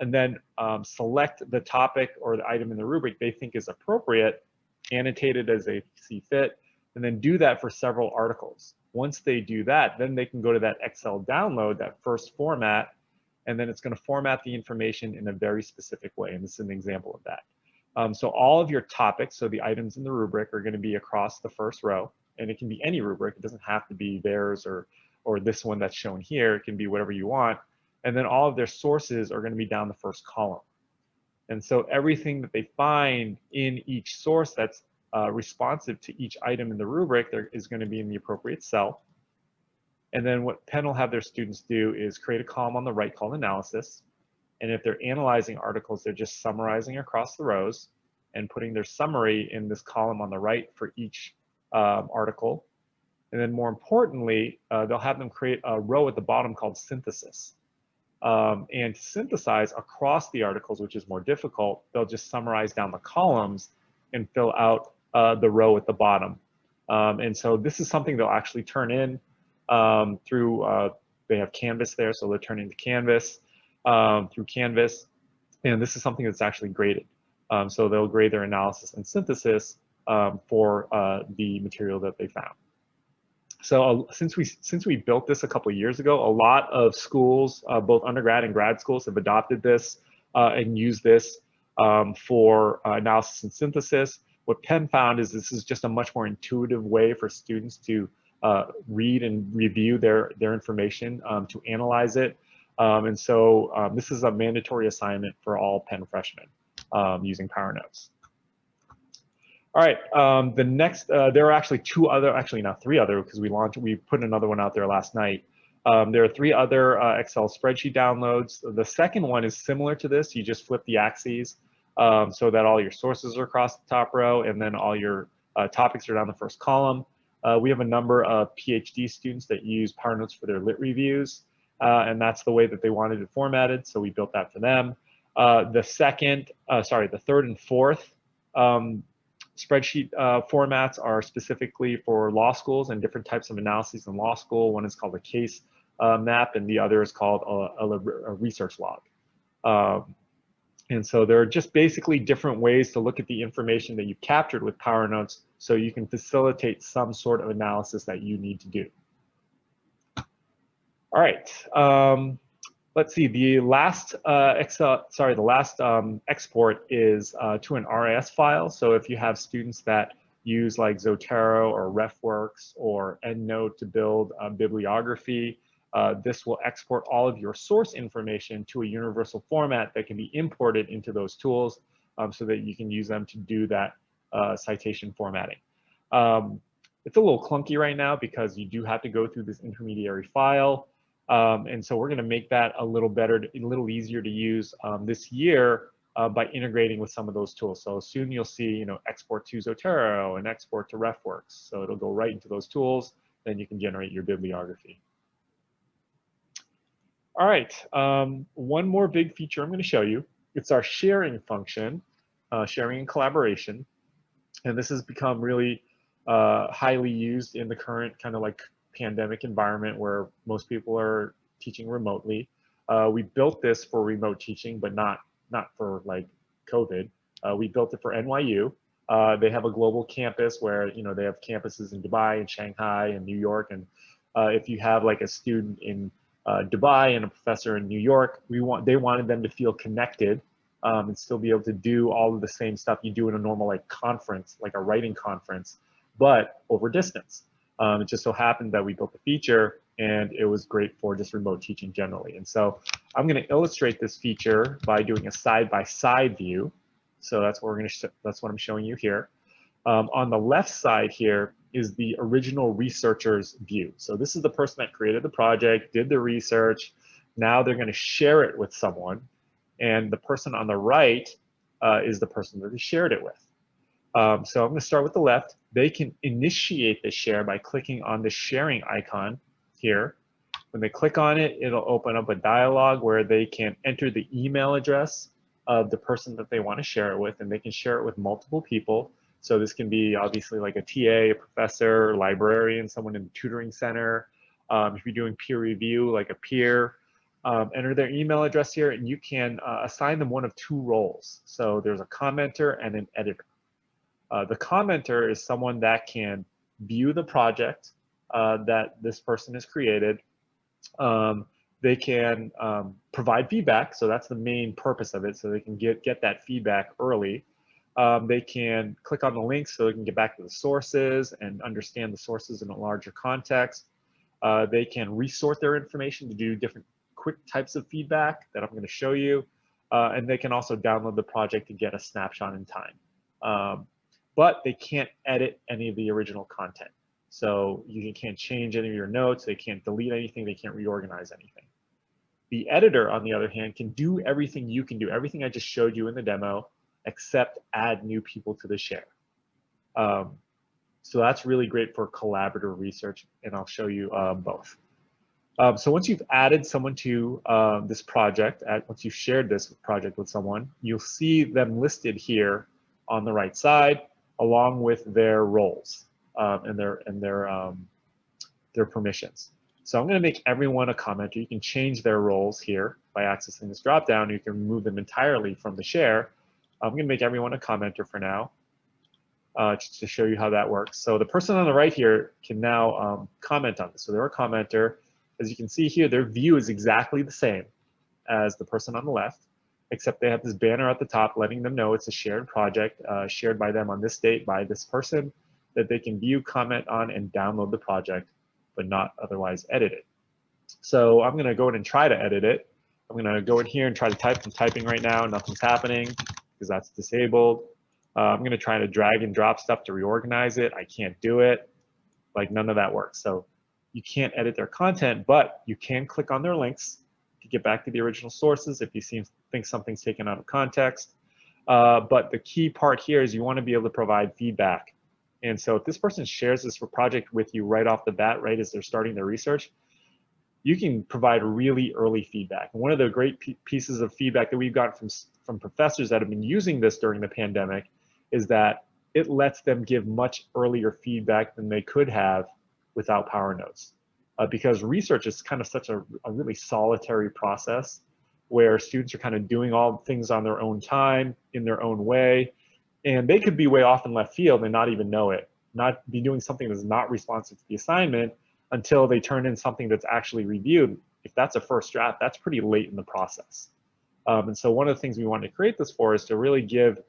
Speaker 6: and then select the topic or the item in the rubric they think is appropriate, annotate it as they see fit, and then do that for several articles. Once they do that, then they can go to that Excel download, that first format, and then it's going to format the information in a very specific way. And this is an example of that. So all of your topics, so the items in the rubric, are going to be across the first row, and it can be any rubric. It doesn't have to be theirs or this one that's shown here. It can be whatever you want. And then all of their sources are going to be down the first column. And so everything that they find in each source that's responsive to each item in the rubric there is going to be in the appropriate cell. And then what Penn will have their students do is create a column on the right called analysis. And if they're analyzing articles, they're just summarizing across the rows and putting their summary in this column on the right for each article. And then more importantly, they'll have them create a row at the bottom called synthesis. And to synthesize across the articles, which is more difficult, they'll just summarize down the columns and fill out the row at the bottom. And so this is something they'll actually turn in through, they have Canvas there, so they're turning to Canvas through Canvas. And this is something that's actually graded. So they'll grade their analysis and synthesis for the material that they found. So since we built this a couple of years ago, a lot of schools, both undergrad and grad schools, have adopted this and used this for analysis and synthesis. What Penn found is this is just a much more intuitive way for students to read and review their information, to analyze it. And so this is a mandatory assignment for all Penn freshmen using PowerNotes. All right, the next, there are actually three other, because we put another one out there last night. There are 3 other Excel spreadsheet downloads. The second one is similar to this. You just flip the axes so that all your sources are across the top row, and then all your topics are down the first column. We have a number of PhD students that use PowerNotes for their lit reviews, and that's the way that they wanted it formatted, so we built that for them. The third and fourth spreadsheet formats are specifically for law schools and different types of analyses in law school. One is called a case map, and the other is called a research log. And so there are just basically different ways to look at the information that you've captured with PowerNotes so you can facilitate some sort of analysis that you need to do. All right. Let's see, the last export is to an RIS file. So if you have students that use like Zotero or RefWorks or EndNote to build bibliography, this will export all of your source information to a universal format that can be imported into those tools so that you can use them to do that citation formatting. It's a little clunky right now because you do have to go through this intermediary file. And so we're going to make that a little better, a little easier to use this year by integrating with some of those tools. So soon you'll see, export to Zotero and export to RefWorks. So it'll go right into those tools. Then you can generate your bibliography. All right, one more big feature I'm going to show you. It's our sharing function, sharing and collaboration. And this has become really highly used in the current kind of like pandemic environment where most people are teaching remotely. We built this for remote teaching, but not for like COVID. We built it for NYU. They have a global campus where they have campuses in Dubai and Shanghai and New York. And if you have like a student in Dubai and a professor in New York, they wanted them to feel connected and still be able to do all of the same stuff you do in a normal like conference, like a writing conference, but over distance. It just so happened that we built the feature and it was great for just remote teaching generally. And so I'm going to illustrate this feature by doing a side-by-side view. So that's what I'm showing you here. On the left side here is the original researcher's view. So this is the person that created the project, did the research. Now they're going to share it with someone. And the person on the right is the person that they shared it with. So I'm going to start with the left. They can initiate the share by clicking on the sharing icon here. When they click on it, it'll open up a dialog where they can enter the email address of the person that they want to share it with, and they can share it with multiple people. So this can be obviously like a TA, a professor, librarian, someone in the tutoring center. If you're doing peer review, like a peer, enter their email address here, and you can assign them one of two roles. So there's a commenter and an editor. The commenter is someone that can view the project that this person has created. They can provide feedback, so that's the main purpose of it, so they can get that feedback early. They can click on the links so they can get back to the sources and understand the sources in a larger context. They can resort their information to do different quick types of feedback that I'm going to show you. And they can also download the project to get a snapshot in time. But they can't edit any of the original content. So you can't change any of your notes, they can't delete anything, they can't reorganize anything. The editor, on the other hand, can do everything you can do, everything I just showed you in the demo, except add new people to the share. So that's really great for collaborative research, and I'll show you both. So once you've added someone to this project, once you've shared this project with someone, you'll see them listed here on the right side, along with their roles and their permissions. So I'm going to make everyone a commenter. You can change their roles here by accessing this dropdown. You can remove them entirely from the share. I'm going to make everyone a commenter for now, just to show you how that works. So the person on the right here can now comment on this. So they're a commenter. As you can see here, their view is exactly the same as the person on the left, except they have this banner at the top letting them know it's a shared project, shared by them on this date by this person, that they can view, comment on, and download the project, but not otherwise edit it. So I'm going to go in and try to edit it. I'm going to go in here and try to type. I'm typing right now, nothing's happening because that's disabled. I'm going to try to drag and drop stuff to reorganize it. I can't do it. Like, none of that works. So you can't edit their content, but you can click on their links to get back to the original sources if you think something's taken out of context. But the key part here is you want to be able to provide feedback. And so if this person shares this project with you right off the bat, right as they're starting their research, you can provide really early feedback. And one of the great pieces of feedback that we've gotten from professors that have been using this during the pandemic is that it lets them give much earlier feedback than they could have without PowerNotes. Because research is kind of such a really solitary process where students are kind of doing all things on their own time, in their own way, and they could be way off in left field and not even know it, not be doing something that's not responsive to the assignment until they turn in something that's actually reviewed. If that's a first draft, that's pretty late in the process. And so one of the things we want to create this for is to really give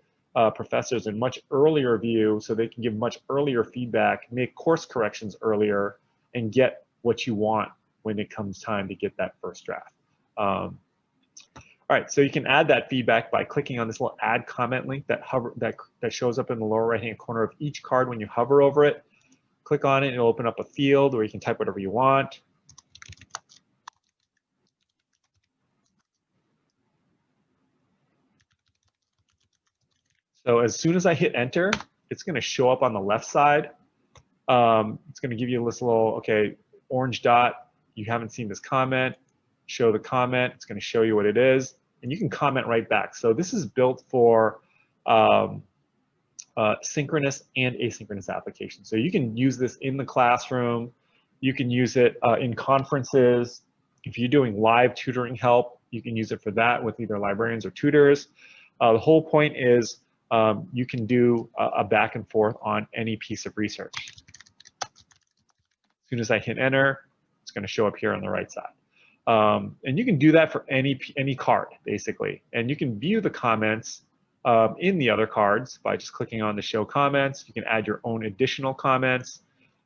Speaker 6: professors a much earlier view so they can give much earlier feedback, make course corrections earlier, and get what you want when it comes time to get that first draft. All right, so you can add that feedback by clicking on this little add comment link that shows up in the lower right-hand corner of each card when you hover over it. Click on it, and it'll open up a field where you can type whatever you want. So as soon as I hit enter, it's going to show up on the left side. It's going to give you this little, okay, orange dot. You haven't seen this comment. Show the comment. It's going to show you what it is, and you can comment right back. So this is built for synchronous and asynchronous applications. So you can use this in the classroom. You can use it in conferences. If you're doing live tutoring help, you can use it for that with either librarians or tutors. The whole point is you can do a back and forth on any piece of research. As soon as I hit enter, it's going to show up here on the right side. And you can do that for any card, basically. And you can view the comments in the other cards by just clicking on the show comments. You can add your own additional comments.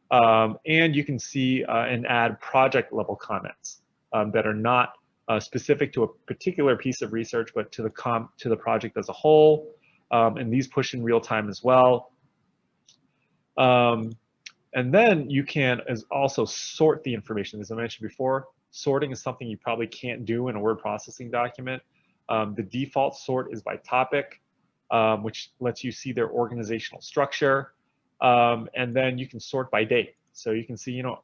Speaker 6: And you can see and add project level comments that are not specific to a particular piece of research, but to the project as a whole. And these push in real time as well. And then you can also sort the information. As I mentioned before, sorting is something you probably can't do in a word processing document. The default sort is by topic, which lets you see their organizational structure. And then you can sort by date. So you can see, you know,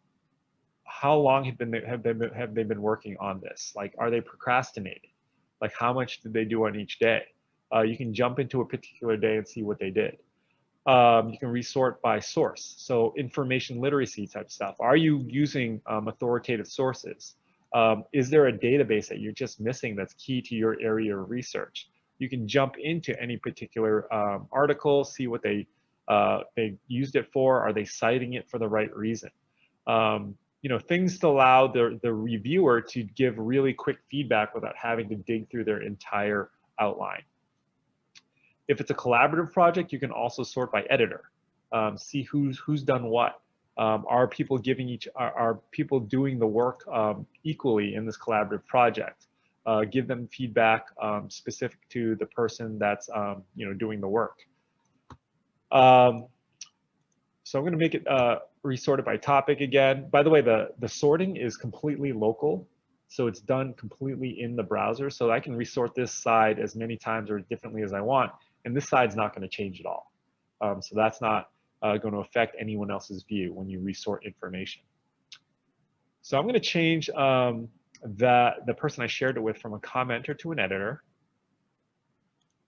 Speaker 6: how long have they been working on this? Like, are they procrastinating? like how much did they do on each day. You can jump into a particular day and see what they did. You can resort by source, so information literacy type stuff. Are you using authoritative sources? Is there a database that you're just missing that's key to your area of research? You can jump into any particular article, see what they used it for. Are they citing it for the right reason? You know, things to allow the reviewer to give really quick feedback without having to dig through their entire outline. If it's a collaborative project, you can also sort by editor, see who's done what. Are people are people doing the work equally in this collaborative project? Give them feedback specific to the person that's you know, doing the work. So I'm going to make it resorted by topic again. By the way, the sorting is completely local, so it's done completely in the browser. So I can resort this side as many times or differently as I want, and this side's not going to change at all. So that's not going to affect anyone else's view when you resort information. So I'm going to change the person I shared it with from a commenter to an editor,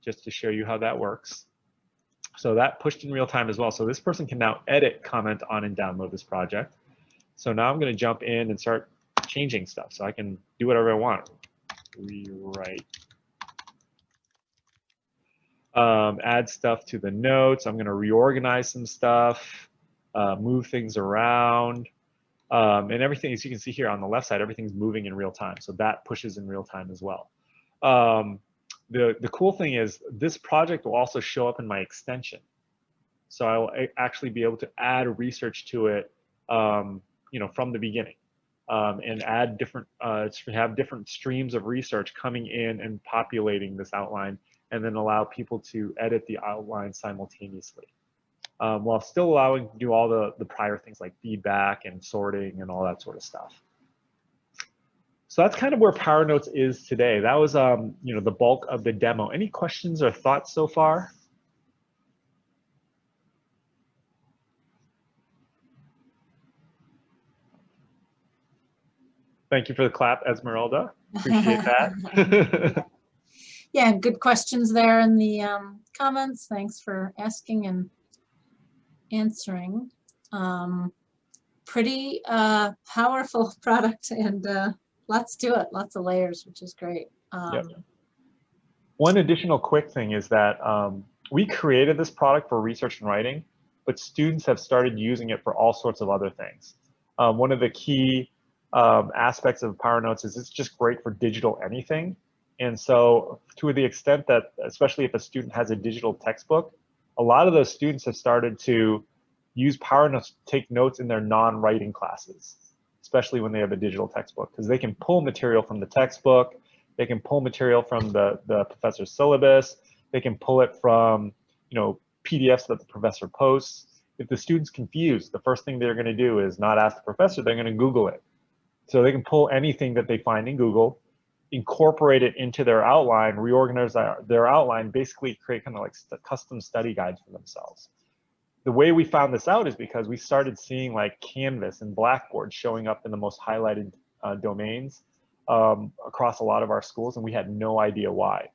Speaker 6: just to show you how that works. So that pushed in real time as well. So this person can now edit, comment on, and download this project. So now I'm going to jump in and start changing stuff. So I can do whatever I want. Rewrite. Add stuff to the notes. I'm going to reorganize some stuff, move things around, and everything, as you can see here on the left side, everything's moving in real time. So that pushes in real time as well. The cool thing is this project will also show up in my extension. So I will actually be able to add research to it, you know, from the beginning, and add different, have different streams of research coming in and populating this outline, and then allow people to edit the outline simultaneously, while still allowing to do all the prior things like feedback and sorting and all that sort of stuff. So that's kind of where PowerNotes is today. That was, you know, the bulk of the demo. Any questions or thoughts so far? Thank you for the clap, Esmeralda. Appreciate that.
Speaker 1: Yeah, good questions there in the comments. Thanks for asking and answering. Pretty powerful product, and lots to it, lots of layers, which is great.
Speaker 6: Yep. One additional quick thing is that we created this product for research and writing, but students have started using it for all sorts of other things. One of the key aspects of PowerNotes is it's just great for digital anything. And so to the extent that, especially if a student has a digital textbook, a lot of those students have started to use PowerNotes to take notes in their non-writing classes, especially when they have a digital textbook, because they can pull material from the textbook, they can pull material from the professor's syllabus, they can pull it from, you know, PDFs that the professor posts. If the student's confused, the first thing they're going to do is not ask the professor, they're going to Google it. So they can pull anything that they find in Google, incorporate it into their outline, reorganize their outline, basically create kind of like custom study guides for themselves. The way we found this out is because we started seeing like Canvas and Blackboard showing up in the most highlighted domains across a lot of our schools, and we had no idea why.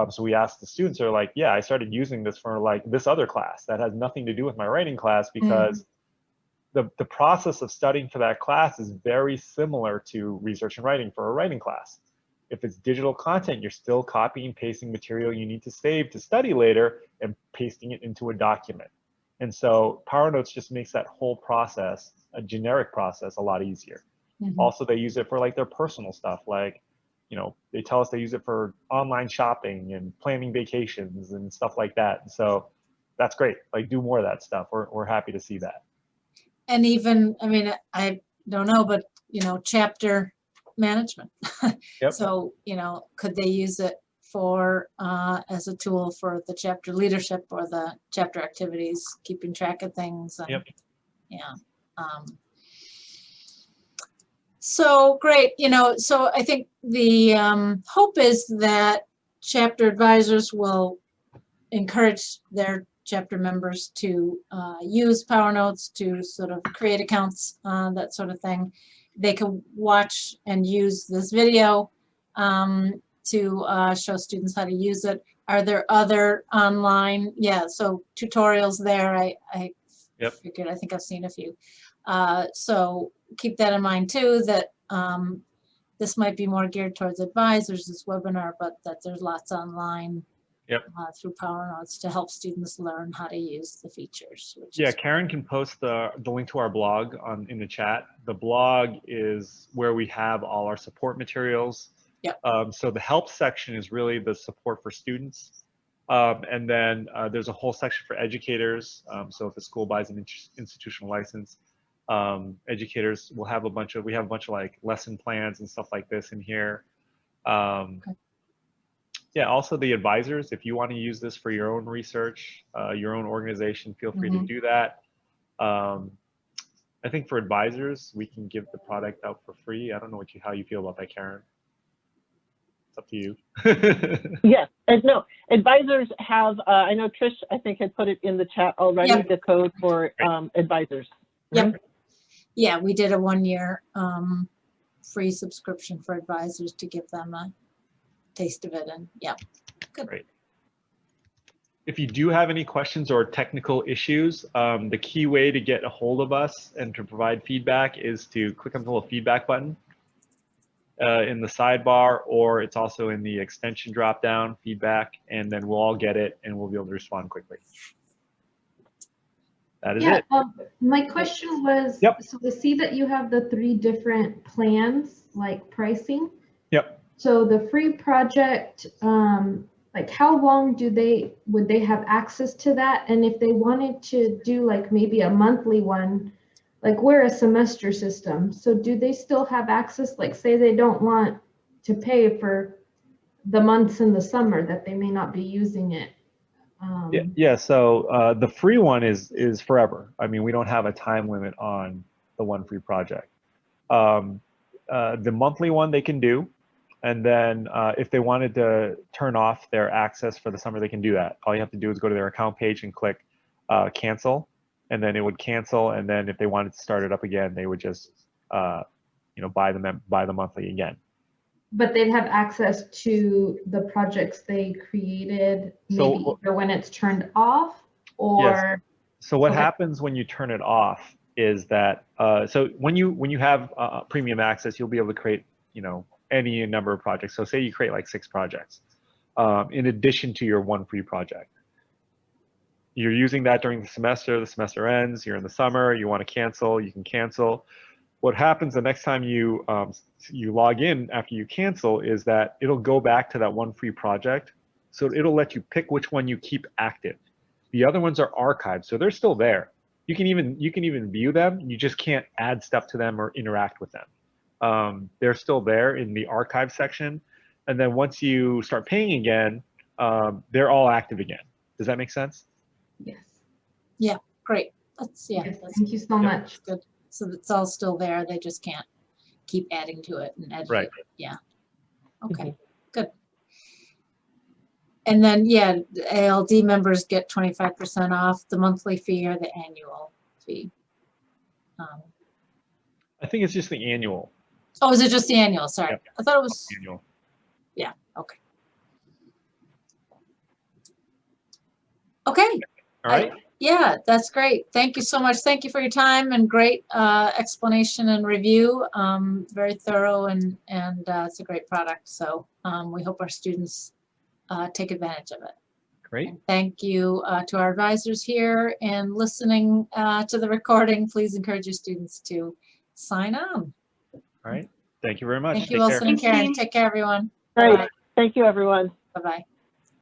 Speaker 6: So we asked the students, they're like, yeah, I started using this for like this other class that has nothing to do with my writing class, because the process of studying for that class is very similar to research and writing for a writing class. If it's digital content, you're still copying, pasting material you need to save to study later and pasting it into a document. And so PowerNotes just makes that whole process, a generic process, a lot easier. Also, they use it for like their personal stuff, like, you know, they tell us they use it for online shopping and planning vacations and stuff like that. And so that's great. Like, do more of that stuff. We're happy to see that.
Speaker 1: And even, I mean, I don't know, but, you know, chapter management.
Speaker 6: Yep.
Speaker 1: So, you know, could they use it for as a tool for the chapter leadership or the chapter activities, keeping track of things? And,
Speaker 6: yep.
Speaker 1: Yeah. So great, you know, so I think the hope is that chapter advisors will encourage their chapter members to use PowerNotes to sort of create accounts, that sort of thing. They can watch and use this video to show students how to use it. Are there other online? Yeah, so tutorials there. I
Speaker 6: Yep.
Speaker 1: figured, I think I've seen a few. So keep that in mind too, that this might be more geared towards advisors, this webinar, but that there's lots online.
Speaker 6: Yep.
Speaker 1: Through PowerNotes to help students learn how to use the features.
Speaker 6: Yeah, Karen can post the link to our blog in the chat. The blog is where we have all our support materials.
Speaker 1: Yep.
Speaker 6: So the help section is really the support for students. And then there's a whole section for educators. So if a school buys an institutional license, educators will have we have a bunch of like lesson plans and stuff like this in here.
Speaker 1: Okay.
Speaker 6: Yeah, also the advisors, if you want to use this for your own research, your own organization, feel free to do that. I think for advisors, we can give the product out for free. I don't know how you feel about that, Karen. It's up to you.
Speaker 7: Yes, and no, advisors have, I know Trish, I think had put it in the chat already,
Speaker 1: Yep.
Speaker 7: the code for advisors.
Speaker 1: Yep. Yeah, we did a 1-year free subscription for advisors to give them a taste of it, and yeah, good.
Speaker 6: Great. If you do have any questions or technical issues, the key way to get a hold of us and to provide feedback is to click on the little feedback button in the sidebar, or it's also in the extension drop-down feedback, and then we'll all get it and we'll be able to respond quickly. That is it.
Speaker 5: My question was,
Speaker 6: Yep.
Speaker 5: so I see that you have the 3 different plans, like pricing.
Speaker 6: Yep.
Speaker 5: So the free project, like how long would they have access to that? And if they wanted to do like maybe a monthly one, like we're a semester system, so do they still have access? Like say they don't want to pay for the months in the summer that they may not be using it.
Speaker 6: Yeah, so the free one is forever. I mean, we don't have a time limit on the one free project. The monthly one they can do. And then if they wanted to turn off their access for the summer, they can do that. All you have to do is go to their account page and click cancel, and then it would cancel. And then if they wanted to start it up again, they would just buy the monthly again.
Speaker 5: But they'd have access to the projects they created maybe either when it's turned off or.
Speaker 6: Yes. So what
Speaker 5: Okay.
Speaker 6: happens when you turn it off is that so when you have premium access, you'll be able to create any number of projects. So say you create like 6 projects in addition to your one free project. You're using that during the semester ends, you're in the summer, you want to cancel, you can cancel. What happens the next time you log in after you cancel is that it'll go back to that one free project. So it'll let you pick which one you keep active. The other ones are archived, so they're still there. You can even view them, you just can't add stuff to them or interact with them. They're still there in the archive section. And then once you start paying again, they're all active again. Does that make sense?
Speaker 5: Yes.
Speaker 1: Yeah, great. That's
Speaker 5: Yes,
Speaker 1: that's
Speaker 5: thank you so much.
Speaker 1: good. So it's all still there. They just can't keep adding to it and edit
Speaker 6: Right.
Speaker 1: it. Yeah. Okay, good. And then, yeah, the ALD members get 25% off the monthly fee or the annual fee.
Speaker 6: I think it's just the annual.
Speaker 1: Oh, is it just the annual? Sorry.
Speaker 6: Yep.
Speaker 1: I thought it was.
Speaker 6: Annual.
Speaker 1: Yeah, okay. Okay.
Speaker 6: All right.
Speaker 1: Yeah, that's great. Thank you so much. Thank you for your time and great explanation and review. Very thorough and it's a great product. So we hope our students take advantage of it.
Speaker 6: Great.
Speaker 1: And thank you to our advisors here and listening to the recording. Please encourage your students to sign on.
Speaker 6: All right. Thank you very much.
Speaker 1: Thank you,
Speaker 6: Take care.
Speaker 1: Wilson and Karen. Take care, everyone.
Speaker 7: All right.
Speaker 1: Bye-bye.
Speaker 7: Thank you, everyone.
Speaker 1: Bye-bye.